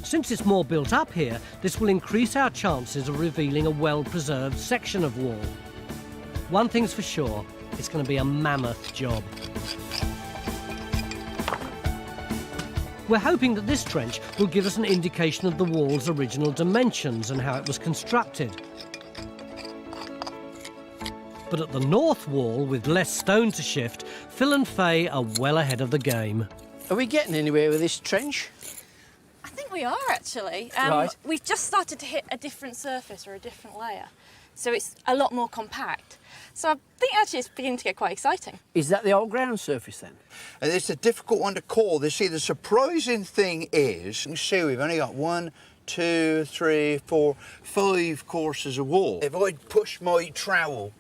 Since it's more built up here, this will increase our chances of revealing a well-preserved section of wall. One thing's for sure, it's going to be a mammoth job. We're hoping that this trench will give us an indication of the wall's original dimensions and how it was constructed. But at the north wall, with less stone to shift, Phil and Faye are well ahead of the game. Are we getting anywhere with this trench? I think we are, actually. Right. We've just started to hit a different surface or a different layer, so it's a lot more compact. So I think actually it's beginning to get quite exciting. Is that the old ground surface then? And it's a difficult one to call. You see, the surprising thing is, you see we've only got 1, 2, 3, 4, 5 courses of wall. If I push my trowel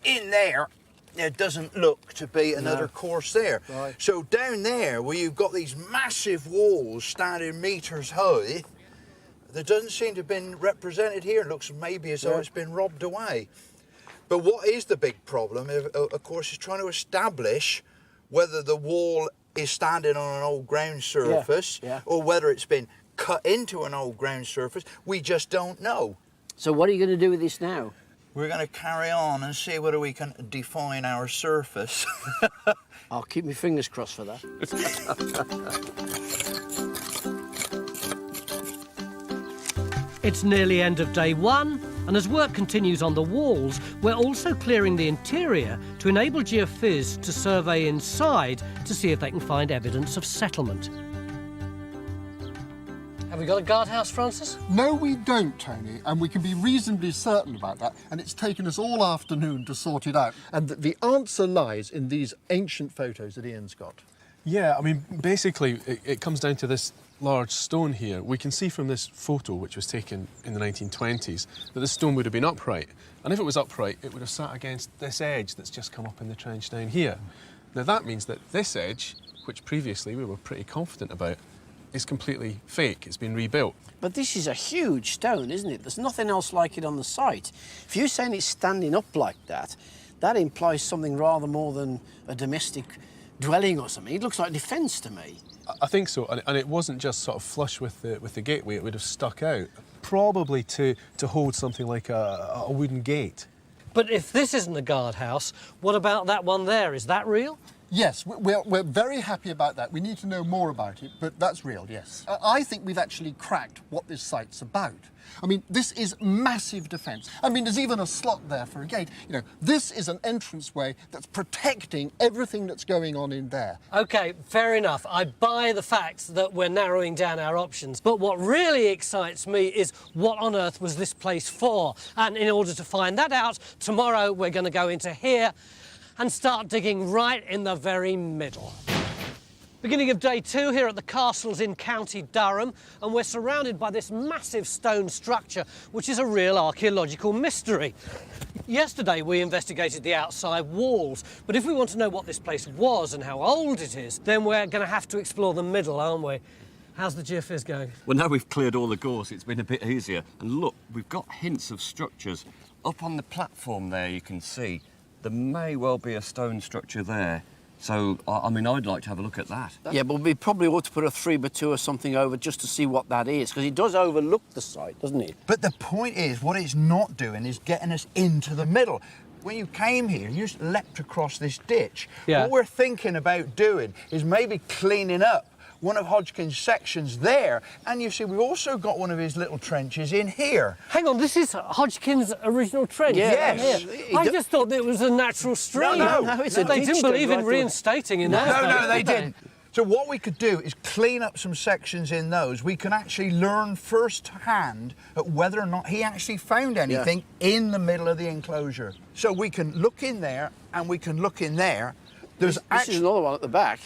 in there, it doesn't look to be another course there. Right. So down there, where you've got these massive walls standing metres high, there doesn't seem to have been represented here. It looks maybe as though it's been robbed away. But what is the big problem, of course, is trying to establish whether the wall is standing on an old ground surface or whether it's been cut into an old ground surface. We just don't know. So what are you going to do with this now? We're going to carry on and see whether we can define our surface. I'll keep my fingers crossed for that. It's nearly end of day one, and as work continues on the walls, we're also clearing the interior to enable geophys to survey inside to see if they can find evidence of settlement. Have we got a guardhouse, Francis? No, we don't, Tony, and we can be reasonably certain about that, and it's taken us all afternoon to sort it out. And the answer lies in these ancient photos that Ian's got. Yeah, I mean, basically, it comes down to this large stone here. We can see from this photo, which was taken in the 1920s, that the stone would have been upright. And if it was upright, it would have sat against this edge that's just come up in the trench down here. Now, that means that this edge, which previously we were pretty confident about, is completely fake. It's been rebuilt. But this is a huge stone, isn't it? There's nothing else like it on the site. If you're saying it's standing up like that, that implies something rather more than a domestic dwelling or something. It looks like defence to me. I think so, and it wasn't just sort of flush with the gateway. It would have stuck out, probably to hold something like a wooden gate. But if this isn't a guardhouse, what about that one there? Is that real? Yes, we're very happy about that. We need to know more about it, but that's real, yes. I think we've actually cracked what this site's about. I mean, this is massive defence. I mean, there's even a slot there for a gate. You know, this is an entranceway that's protecting everything that's going on in there. OK, fair enough. I buy the fact that we're narrowing down our options. But what really excites me is what on earth was this place for? And in order to find that out, tomorrow we're going to go into here and start digging right in the very middle. Beginning of day 2 here at the castles in County Durham, and we're surrounded by this massive stone structure, which is a real archaeological mystery. Yesterday we investigated the outside walls, but if we want to know what this place was and how old it is, then we're going to have to explore the middle, aren't we? How's the geophys going? Well, now we've cleared all the gorse, it's been a bit easier. And look, we've got hints of structures. Up on the platform there, you can see there may well be a stone structure there. So, I mean, I'd like to have a look at that. Yeah, but we probably ought to put a 3x2 or something over just to see what that is, because it does overlook the site, doesn't it? But the point is, what it's not doing is getting us into the middle. When you came here, you just leapt across this ditch. Yeah. What we're thinking about doing is maybe cleaning up one of Hodgkin's sections there, and you see we've also got one of his little trenches in here. Hang on, this is Hodgkin's original trench? Yes. Here. I just thought it was a natural stream. No, it's a they ditch didn't that believe right in through. reinstating in those No, days, they did didn't. So what we could do is clean up some sections in those. We can actually learn firsthand at whether or not he actually found anything in the middle of the enclosure. So we can look in there and we can look in there. This is another one at the back.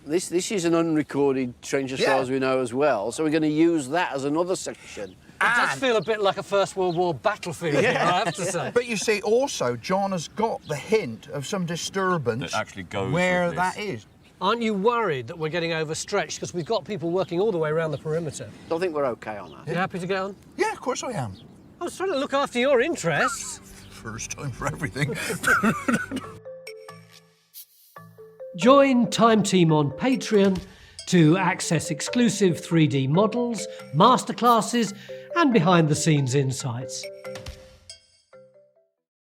This is an unrecorded trench as far as we know as well, so we're going to use that as another section. It does feel a bit like a First World War battlefield, I have to say. But you see, also, John has got the hint of some disturbance That actually goes where with that this. is. Aren't you worried that we're getting overstretched because we've got people working all the way around the perimeter? I think we're OK on that. You happy to get on? Yeah, of course I am. I was trying to look after your interests. First time for everything. Join Time Team on Patreon to access exclusive 3D models, masterclasses and behind-the-scenes insights.